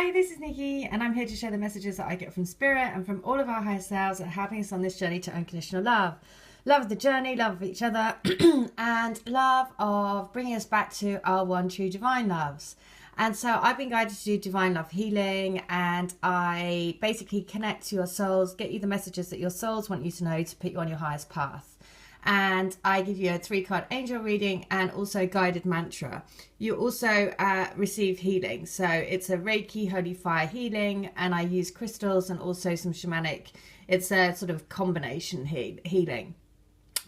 Hi, this is Nikki, and I'm here to share the messages that I get from Spirit and from all of our higher selves that are helping us on this journey to unconditional love. Love of the journey, love of each other, and love of bringing us back to our one true divine loves. And so I've been guided to do divine love healing, and I basically connect to your souls, get you the messages that your souls want you to know to put you on your highest path. And I give you a 3-card angel reading and also guided mantra. You also receive healing. So it's a Reiki Holy Fire healing, and I use crystals and also some shamanic. It's a sort of combination healing.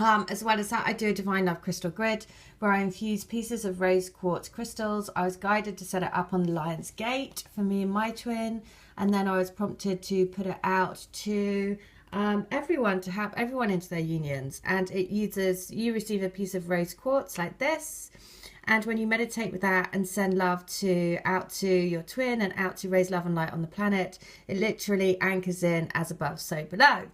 As well as that, I do a divine love crystal grid where I infuse pieces of rose quartz crystals. I was guided to set it up on the Lion's Gate for me and my twin, and then I was prompted to put it out to everyone, to have everyone into their unions. And it uses, you receive a piece of rose quartz like this, and when you meditate with that and send love out to your twin and out to raise love and light on the planet, it literally anchors in as above so below.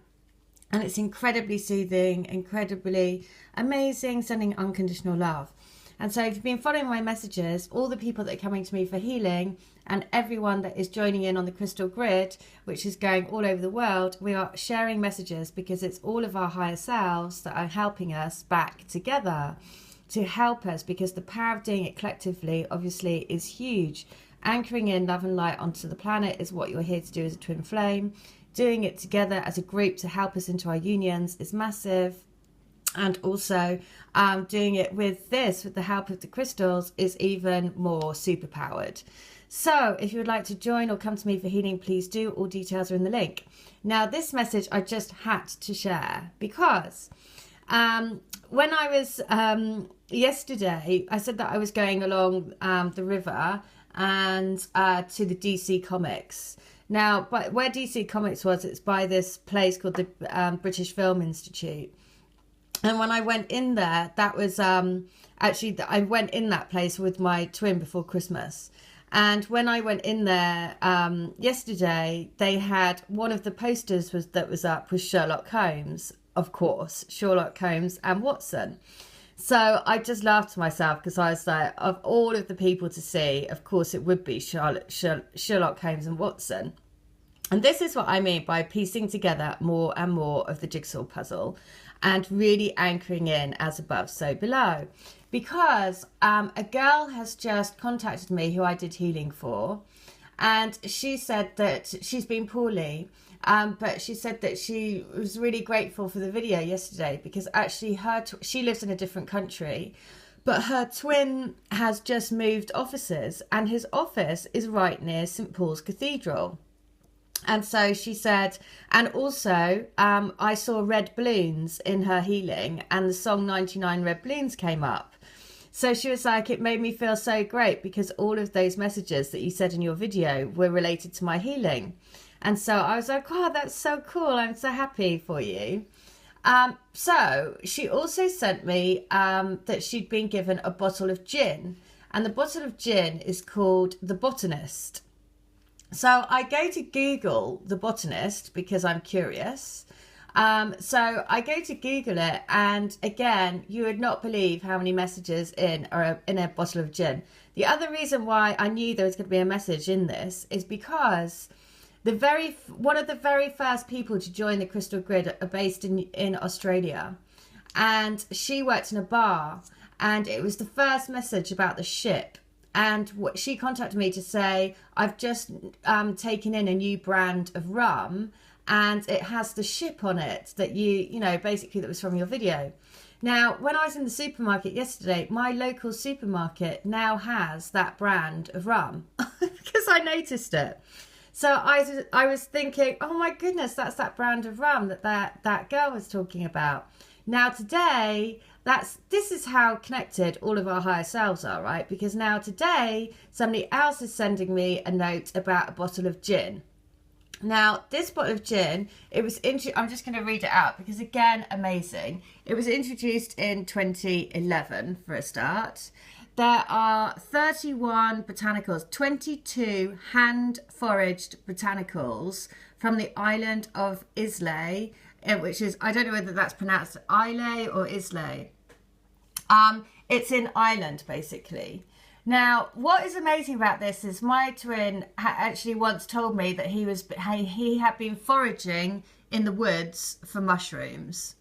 And it's incredibly soothing, incredibly amazing, sending unconditional love. And so if you've been following my messages, all the people that are coming to me for healing and everyone that is joining in on the crystal grid, which is going all over the world, we are sharing messages because it's all of our higher selves that are helping us back together to help us, because the power of doing it collectively obviously is huge. Anchoring in love and light onto the planet is what you're here to do as a twin flame. Doing it together as a group to help us into our unions is massive. And also doing it with the help of the crystals, is even more super powered. So if you would like to join or come to me for healing, please do. All details are in the link. Now, this message I just had to share because when I was yesterday, I said that I was going along the river and to the DC Comics. Now, but where DC Comics was, it's by this place called the British Film Institute. And when I went in there, that was actually, I went in that place with my twin before Christmas. And when I went in there yesterday, they had one of the posters that was up was Sherlock Holmes, of course, Sherlock Holmes and Watson. So I just laughed to myself because I was like, of all of the people to see, of course it would be Sherlock Holmes and Watson. And this is what I mean by piecing together more and more of the jigsaw puzzle and really anchoring in as above, so below. Because a girl has just contacted me who I did healing for, and she said that she's been poorly, but she said that she was really grateful for the video yesterday because actually she lives in a different country, but her twin has just moved offices, and his office is right near St. Paul's Cathedral. And so she said, and also I saw red balloons in her healing, and the song 99 Red Balloons came up. So she was like, it made me feel so great because all of those messages that you said in your video were related to my healing. And so I was like, oh, that's so cool. I'm so happy for you. So she also sent me that she'd been given a bottle of gin, and the bottle of gin is called The Botanist. So I go to Google The Botanist because I'm curious. So I go to Google it, and again, you would not believe how many messages are in a bottle of gin. The other reason why I knew there was going to be a message in this is because one of the very first people to join the Crystal Grid are based in Australia, and she worked in a bar, and it was the first message about the ship. And she contacted me to say, I've just taken in a new brand of rum, and it has the ship on it that basically that was from your video. Now, when I was in the supermarket yesterday, my local supermarket now has that brand of rum because I noticed it. So I was thinking, oh my goodness, that's that brand of rum that girl was talking about. Now today, this is how connected all of our higher selves are, right? Because now today, somebody else is sending me a note about a bottle of gin. Now, this bottle of gin, I'm just going to read it out because, again, amazing. It was introduced in 2011 for a start. There are 31 botanicals, 22 hand-foraged botanicals from the island of Islay, which is, I don't know whether that's pronounced Islay or Islay. It's in Ireland, basically. Now, what is amazing about this is my twin actually once told me that he had been foraging in the woods for mushrooms.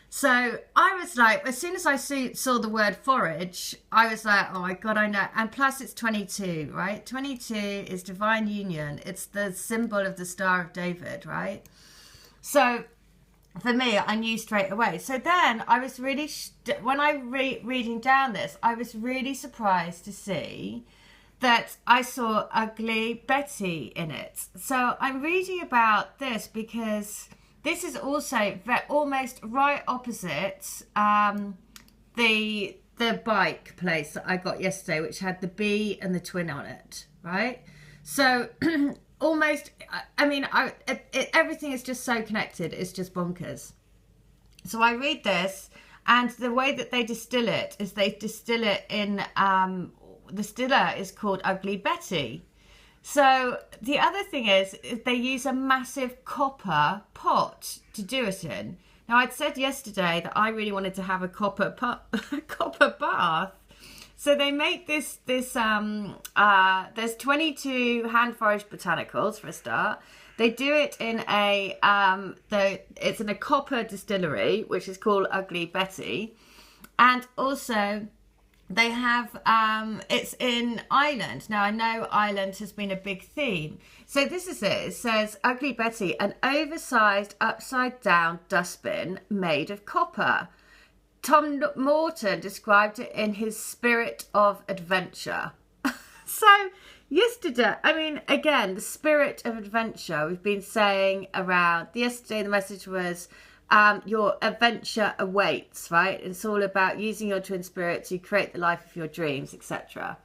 So I was like, as soon as I saw the word forage, I was like, oh my God, I know. And plus it's 22, right? 22 is divine union. It's the symbol of the Star of David, right? So for me, I knew straight away. So then I was really, when I reading down this, I was really surprised to see that I saw Ugly Betty in it. So I'm reading about this because this is also almost right opposite the bike place that I got yesterday, which had the bee and the twin on it, right? So almost, I mean, everything is just so connected. It's just bonkers. So I read this, and the way that they distill it is they distill it in, the distiller is called Ugly Betty. So the other thing is they use a massive copper pot to do it in. Now, I'd said yesterday that I really wanted to have a copper bath. So they make this there's 22 hand foraged botanicals for a start. They do it in it's in a copper distillery, which is called Ugly Betty. And also they have, it's in Ireland. Now, I know Ireland has been a big theme. So this is it. It says, Ugly Betty, an oversized upside-down dustbin made of copper. Tom Morton described it in his Spirit of Adventure. So yesterday, I mean, again, the spirit of adventure, we've been saying around, yesterday the message was, your adventure awaits, right? It's all about using your twin spirit to create the life of your dreams, etc.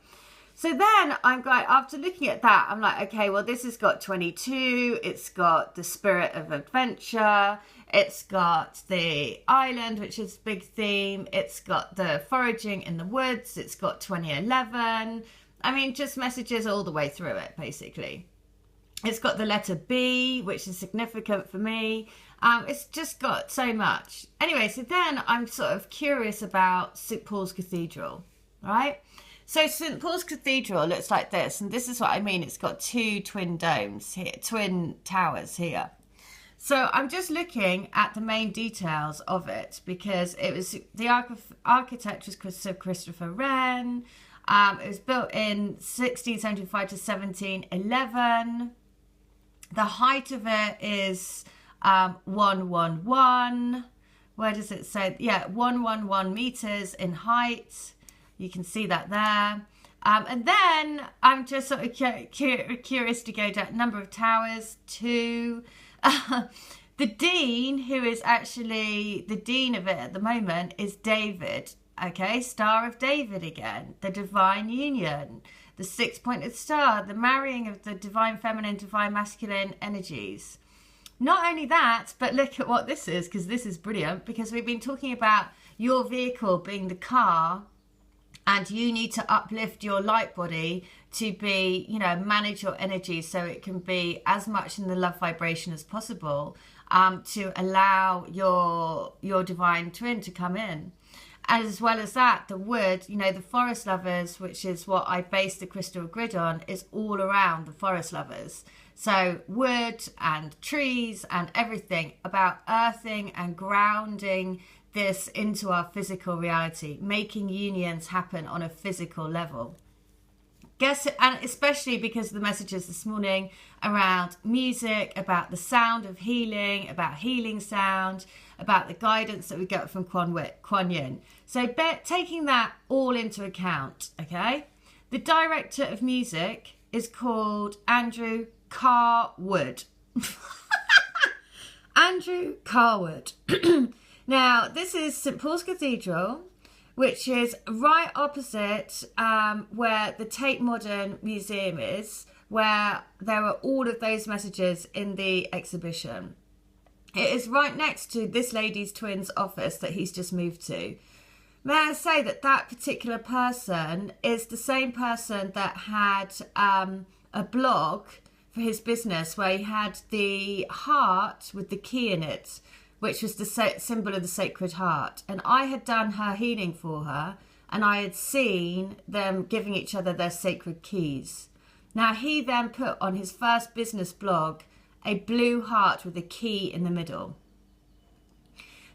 So then I'm going, after looking at that, I'm like, okay, well, this has got 22. It's got the spirit of adventure. It's got the island, which is a big theme. It's got the foraging in the woods. It's got 2011. I mean, just messages all the way through it, basically. It's got the letter B, which is significant for me. It's just got so much. Anyway, so then I'm sort of curious about St. Paul's Cathedral, right? So St. Paul's Cathedral looks like this, and this is what I mean. It's got two twin domes here, twin towers here. So I'm just looking at the main details of it because it was the architect was Christopher Wren. It was built in 1675 to 1711. The height of it is 111. Where does it say? Yeah, 111 meters in height. You can see that there. And then I'm just sort of curious to go down number of towers, 2. The dean, who is actually the dean of it at the moment, is David. Okay, Star of David again, the divine union, the 6-pointed star, the marrying of the divine feminine, divine masculine energies. Not only that, but look at what this is, because this is brilliant, because we've been talking about your vehicle being the car, and you need to uplift your light body to be, you know, manage your energy so it can be as much in the love vibration as possible, to allow your divine twin to come in. As well as that, the wood, you know, the forest lovers, which is what I based the crystal grid on, is all around the forest lovers. So wood and trees and everything about earthing and grounding this into our physical reality, making unions happen on a physical level. And especially because of the messages this morning around music, about the sound of healing, about healing sound, about the guidance that we get from Kuan Yin. So taking that all into account, okay? The director of music is called Andrew Carwood. Andrew Carwood. Now, this is St. Paul's Cathedral, which is right opposite where the Tate Modern Museum is, where there are all of those messages in the exhibition. It is right next to this lady's twin's office that he's just moved to. May I say that that particular person is the same person that had a blog for his business where he had the heart with the key in it, which was the symbol of the Sacred Heart. And I had done her healing for her. and I had seen them giving each other their sacred keys. Now, he then put on his first business blog a blue heart with a key in the middle.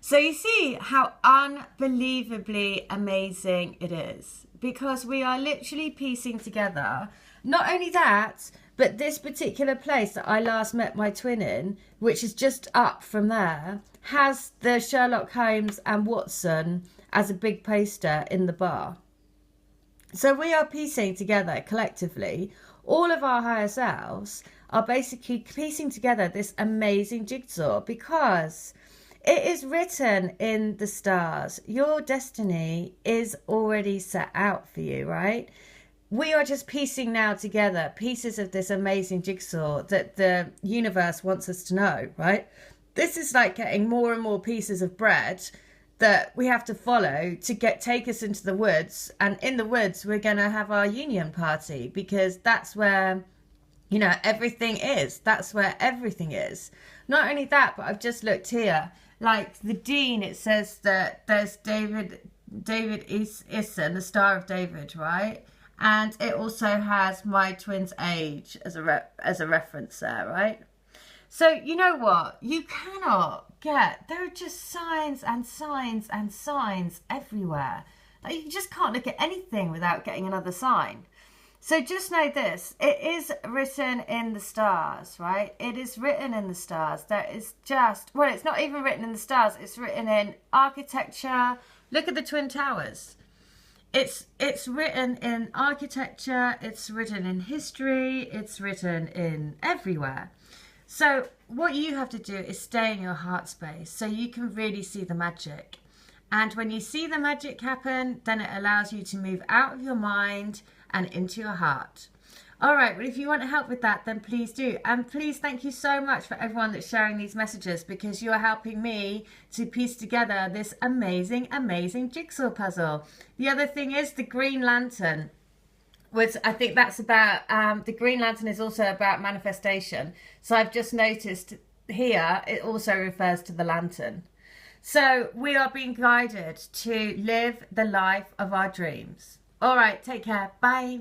So you see how unbelievably amazing it is, because we are literally piecing together, not only that, but this particular place that I last met my twin in, which is just up from there, has the Sherlock Holmes and Watson as a big poster in the bar. So we are piecing together collectively, all of our higher selves are basically piecing together this amazing jigsaw, because it is written in the stars. Your destiny is already set out for you, right? We are just piecing now together pieces of this amazing jigsaw that the universe wants us to know, right? This is like getting more and more pieces of bread that we have to follow to take us into the woods. And in the woods, we're going to have our union party, because that's where, you know, everything is. That's where everything is. Not only that, but I've just looked here. Like the Dean, it says that there's David Eason, the Star of David, right? And it also has my twin's age as a reference there, right? So you know what? You cannot get, there are just signs and signs and signs everywhere. Like, you just can't look at anything without getting another sign. So just know this, it is written in the stars, right? It is written in the stars. There is just, well, it's not even written in the stars. It's written in architecture. Look at the Twin Towers. It's written in architecture. It's written in history. It's written in everywhere. So what you have to do is stay in your heart space so you can really see the magic. And when you see the magic happen, then it allows you to move out of your mind and into your heart. All right, well, if you want help with that, then please do. And please, thank you so much for everyone that's sharing these messages, because you are helping me to piece together this amazing, amazing jigsaw puzzle. The other thing is the Green Lantern. I think that's about, the Green Lantern is also about manifestation. So I've just noticed here, it also refers to the lantern. So we are being guided to live the life of our dreams. All right, take care. Bye.